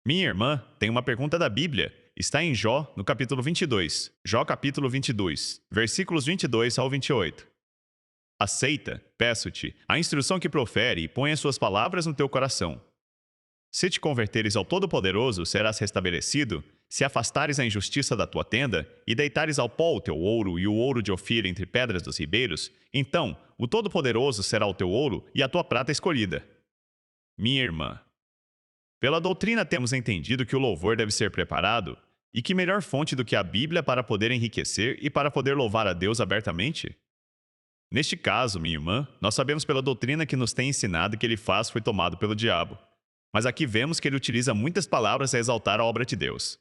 Minha irmã tem uma pergunta da Bíblia. Está em Jó, no capítulo 22. Jó, capítulo 22, versículos 22 ao 28. Aceita, peço-te, a instrução que profere e põe as suas palavras no teu coração. Se te converteres ao Todo-Poderoso, serás restabelecido. Se afastares a injustiça da tua tenda e deitares ao pó o teu ouro e o ouro de Ofir entre pedras dos ribeiros, então o Todo-Poderoso será o teu ouro e a tua prata escolhida. Minha irmã, pela doutrina temos entendido que o louvor deve ser preparado, e que melhor fonte do que a Bíblia para poder enriquecer e para poder louvar a Deus abertamente? Neste caso, minha irmã, nós sabemos pela doutrina que nos tem ensinado que ele faz foi tomado pelo diabo. Mas aqui vemos que ele utiliza muitas palavras a exaltar a obra de Deus.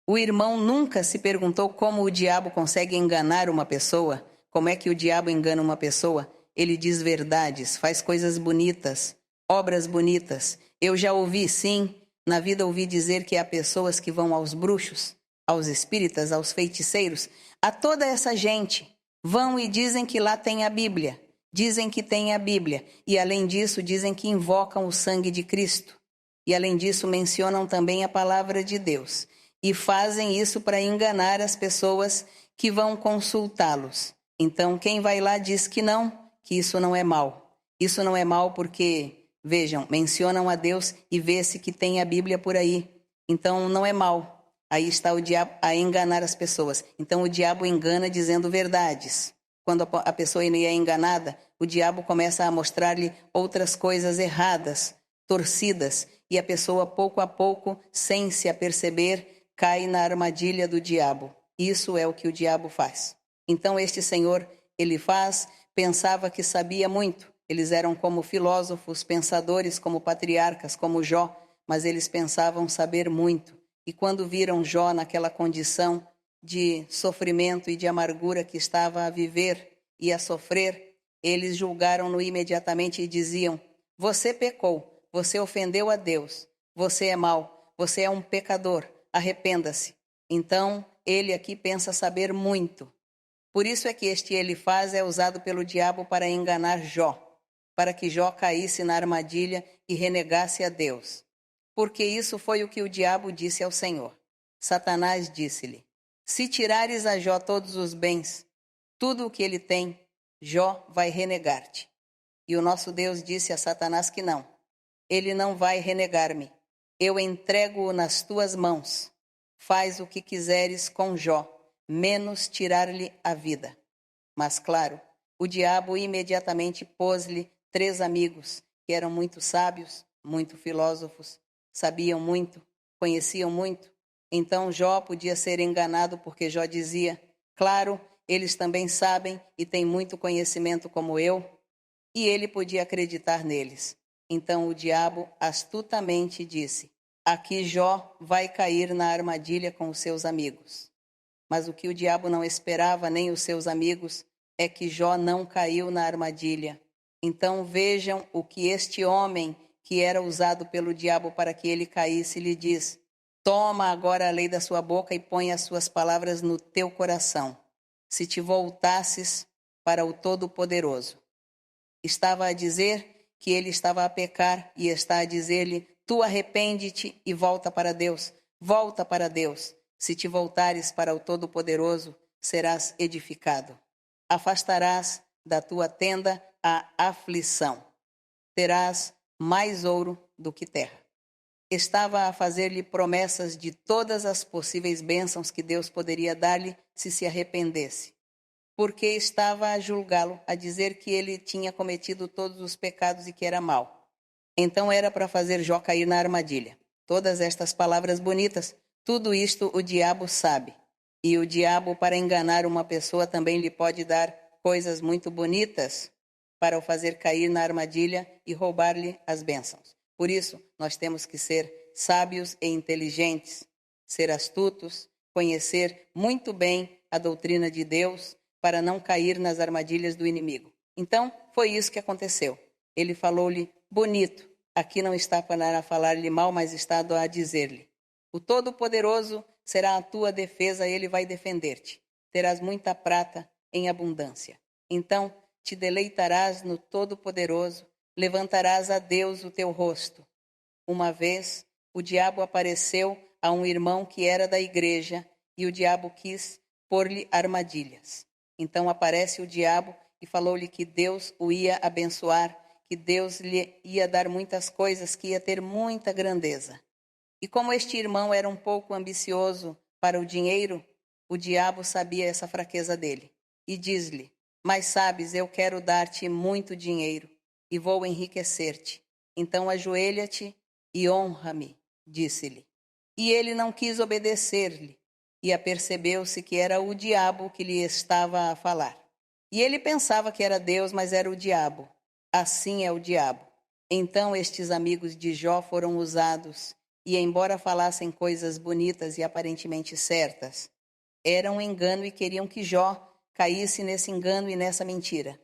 O irmão nunca se perguntou como o diabo consegue enganar uma pessoa? Como é que o diabo engana uma pessoa? Ele diz verdades, faz coisas bonitas, obras bonitas. Eu já ouvi, sim, na vida ouvi dizer que há pessoas que vão aos bruxos, aos espíritas, aos feiticeiros, a toda essa gente. Vão e dizem que lá tem a Bíblia. Dizem que tem a Bíblia. E além disso, dizem que invocam o sangue de Cristo. E além disso, mencionam também a palavra de Deus. E fazem isso para enganar as pessoas que vão consultá-los. Então, quem vai lá diz que isso não é mal. Isso não é mal porque, vejam, mencionam a Deus e vê-se que tem a Bíblia por aí. Então, não é mal. Aí está o diabo a enganar as pessoas. Então, o diabo engana dizendo verdades. Quando a pessoa é enganada, o diabo começa a mostrar-lhe outras coisas erradas, torcidas, e a pessoa, pouco a pouco, sem se aperceber, cai na armadilha do diabo. Isso é o que o diabo faz. Então, este senhor, ele pensava que sabia muito. Eles eram como filósofos, pensadores, como patriarcas, como Jó, mas eles pensavam saber muito. E quando viram Jó naquela condição de sofrimento e de amargura que estava a viver e a sofrer, eles julgaram-no imediatamente e diziam: você pecou, você ofendeu a Deus, você é mau, você é um pecador, arrependa-se. Então, ele aqui pensa saber muito. Por isso é que este Elifaz é usado pelo diabo para enganar Jó, para que Jó caísse na armadilha e renegasse a Deus. Porque isso foi o que o diabo disse ao Senhor. Satanás disse-lhe: se tirares a Jó todos os bens, tudo o que ele tem, Jó vai renegar-te. E o nosso Deus disse a Satanás que não. Ele não vai renegar-me. Eu entrego-o nas tuas mãos. Faz o que quiseres com Jó, menos tirar-lhe a vida. Mas, claro, o diabo imediatamente pôs-lhe 3 amigos, que eram muito sábios, muito filósofos, sabiam muito, conheciam muito. Então Jó podia ser enganado porque Jó dizia: claro, eles também sabem e têm muito conhecimento como eu, e ele podia acreditar neles. Então o diabo astutamente disse: aqui Jó vai cair na armadilha com os seus amigos. Mas o que o diabo não esperava, nem os seus amigos, é que Jó não caiu na armadilha. Então vejam o que este homem, que era usado pelo diabo para que ele caísse, lhe diz: toma agora a lei da sua boca e põe as suas palavras no teu coração. Se te voltasses para o Todo-Poderoso. Estava a dizer que ele estava a pecar e está a dizer-lhe: tu arrepende-te e volta para Deus. Volta para Deus. Se te voltares para o Todo-Poderoso, serás edificado. Afastarás da tua tenda a aflição. Terás mais ouro do que terra. Estava a fazer-lhe promessas de todas as possíveis bênçãos que Deus poderia dar-lhe se arrependesse. Porque estava a julgá-lo, a dizer que ele tinha cometido todos os pecados e que era mau. Então era para fazer Jó cair na armadilha. Todas estas palavras bonitas, tudo isto o diabo sabe. E o diabo, para enganar uma pessoa, também lhe pode dar coisas muito bonitas para o fazer cair na armadilha e roubar-lhe as bênçãos. Por isso, nós temos que ser sábios e inteligentes, ser astutos, conhecer muito bem a doutrina de Deus, para não cair nas armadilhas do inimigo. Então, foi isso que aconteceu. Ele falou-lhe bonito. Aqui não está para falar-lhe mal, mas está a dizer-lhe: o Todo-Poderoso será a tua defesa, ele vai defender-te. Terás muita prata em abundância. Então, te deleitarás no Todo-Poderoso, levantarás a Deus o teu rosto. Uma vez o diabo apareceu a um irmão que era da igreja e o diabo quis pôr-lhe armadilhas. Então aparece o diabo e falou-lhe que Deus o ia abençoar, que Deus lhe ia dar muitas coisas, que ia ter muita grandeza. E como este irmão era um pouco ambicioso para o dinheiro, o diabo sabia essa fraqueza dele e diz-lhe: mas sabes, eu quero dar-te muito dinheiro e vou enriquecer-te. Então ajoelha-te e honra-me, disse-lhe. E ele não quis obedecer-lhe, e apercebeu-se que era o diabo que lhe estava a falar. E ele pensava que era Deus, mas era o diabo. Assim é o diabo. Então estes amigos de Jó foram usados, e embora falassem coisas bonitas e aparentemente certas, era um engano e queriam que Jó caísse nesse engano e nessa mentira.